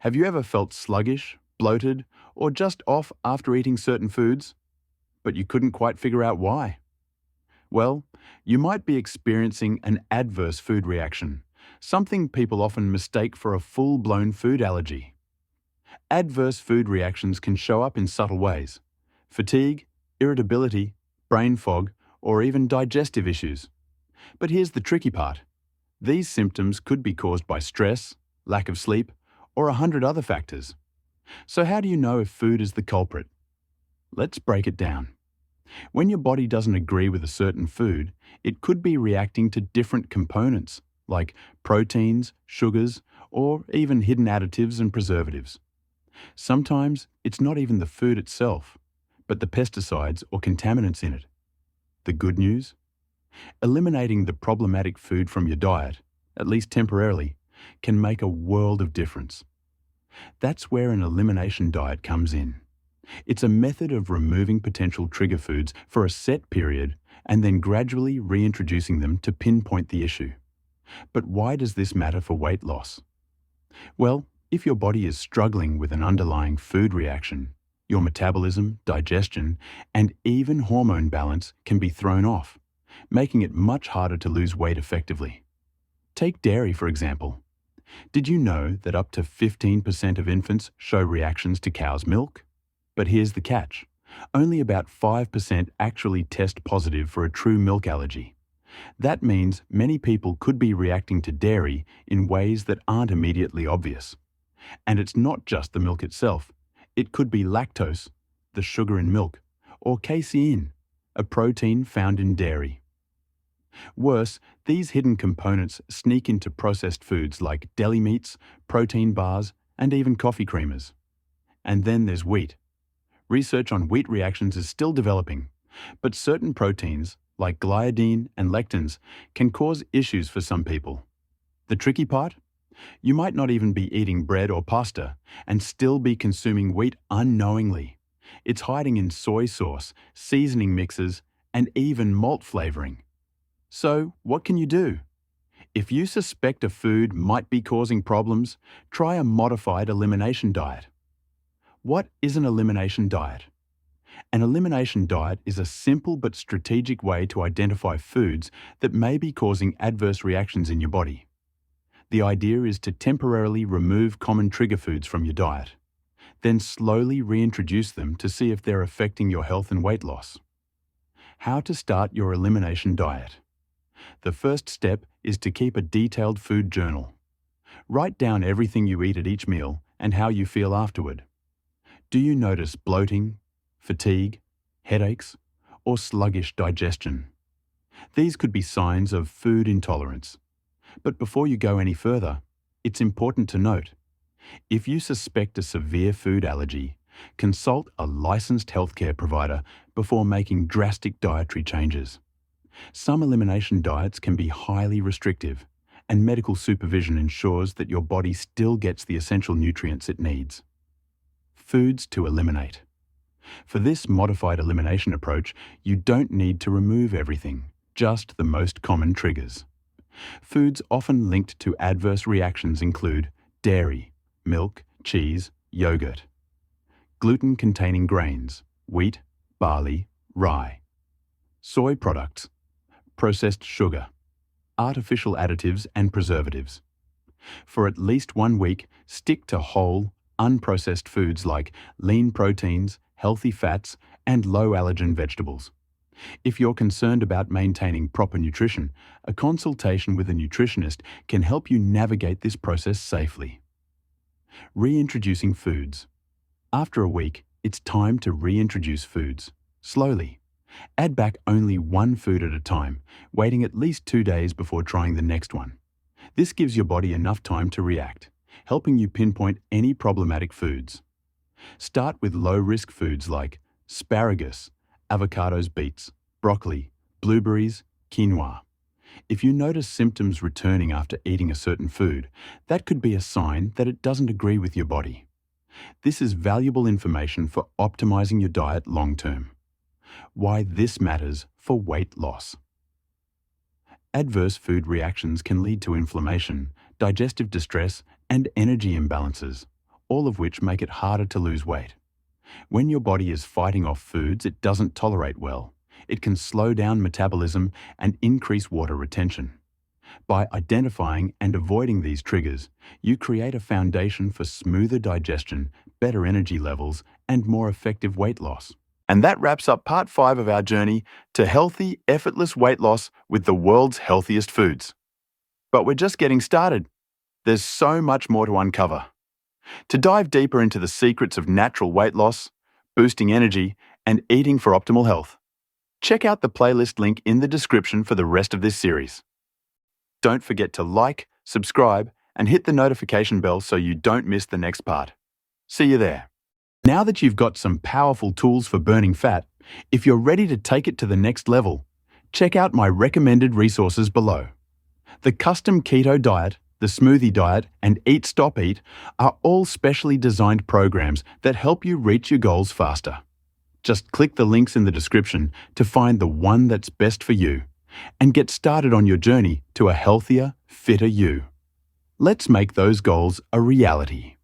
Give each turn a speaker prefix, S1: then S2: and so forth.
S1: Have you ever felt sluggish, bloated, or just off after eating certain foods, but you couldn't quite figure out why? Well, you might be experiencing an adverse food reaction, something people often mistake for a full-blown food allergy. Adverse food reactions can show up in subtle ways: fatigue, irritability, brain fog, or even digestive issues. But here's the tricky part. These symptoms could be caused by stress, lack of sleep, or 100 other factors. So how do you know if food is the culprit? Let's break it down. When your body doesn't agree with a certain food, it could be reacting to different components, like proteins, sugars, or even hidden additives and preservatives. Sometimes it's not even the food itself, but the pesticides or contaminants in it. The good news? Eliminating the problematic food from your diet, at least temporarily, can make a world of difference. That's where an elimination diet comes in. It's a method of removing potential trigger foods for a set period and then gradually reintroducing them to pinpoint the issue. But why does this matter for weight loss? Well, if your body is struggling with an underlying food reaction, your metabolism, digestion, and even hormone balance can be thrown off, making it much harder to lose weight effectively. Take dairy, for example. Did you know that up to 15% of infants show reactions to cow's milk? But here's the catch. Only about 5% actually test positive for a true milk allergy. That means many people could be reacting to dairy in ways that aren't immediately obvious. And it's not just the milk itself. It could be lactose, the sugar in milk, or casein, a protein found in dairy. Worse, these hidden components sneak into processed foods like deli meats, protein bars, and even coffee creamers. And then there's wheat. Research on wheat reactions is still developing, but certain proteins, like gliadin and lectins, can cause issues for some people. The tricky part? You might not even be eating bread or pasta and still be consuming wheat unknowingly. It's hiding in soy sauce, seasoning mixes, and even malt flavoring. So, what can you do? If you suspect a food might be causing problems, try a modified elimination diet. What is an elimination diet? An elimination diet is a simple but strategic way to identify foods that may be causing adverse reactions in your body. The idea is to temporarily remove common trigger foods from your diet, then slowly reintroduce them to see if they're affecting your health and weight loss. How to start your elimination diet? The first step is to keep a detailed food journal. Write down everything you eat at each meal and how you feel afterward. Do you notice bloating, fatigue, headaches, or sluggish digestion? These could be signs of food intolerance. But before you go any further, it's important to note, if you suspect a severe food allergy, consult a licensed healthcare provider before making drastic dietary changes. Some elimination diets can be highly restrictive, and medical supervision ensures that your body still gets the essential nutrients it needs. Foods to eliminate. For this modified elimination approach, you don't need to remove everything, just the most common triggers. Foods often linked to adverse reactions include dairy, milk, cheese, yogurt. Gluten-containing grains, wheat, barley, rye. Soy products, processed sugar, artificial additives and preservatives. For at least 1 week, stick to whole, unprocessed foods like lean proteins, healthy fats, and low-allergen vegetables. If you're concerned about maintaining proper nutrition, a consultation with a nutritionist can help you navigate this process safely. Reintroducing foods. After a week, it's time to reintroduce foods, slowly. Add back only 1 food at a time, waiting at least 2 days before trying the next one. This gives your body enough time to react, helping you pinpoint any problematic foods. Start with low-risk foods like asparagus, avocados, beets, broccoli, blueberries, quinoa. If you notice symptoms returning after eating a certain food, that could be a sign that it doesn't agree with your body. This is valuable information for optimizing your diet long-term. Why this matters for weight loss. Adverse food reactions can lead to inflammation, digestive distress, and energy imbalances, all of which make it harder to lose weight. When your body is fighting off foods it doesn't tolerate well, it can slow down metabolism and increase water retention. By identifying and avoiding these triggers, you create a foundation for smoother digestion, better energy levels, and more effective weight loss. And that wraps up part 5 of our journey to healthy, effortless weight loss with the world's healthiest foods. But we're just getting started. There's so much more to uncover. To dive deeper into the secrets of natural weight loss, boosting energy, and eating for optimal health, check out the playlist link in the description for the rest of this series. Don't forget to like, subscribe, and hit the notification bell so you don't miss the next part. See you there. Now that you've got some powerful tools for burning fat, if you're ready to take it to the next level, check out my recommended resources below. The Custom Keto Diet, the Smoothie Diet, and Eat Stop Eat are all specially designed programs that help you reach your goals faster. Just click the links in the description to find the one that's best for you and get started on your journey to a healthier, fitter you. Let's make those goals a reality.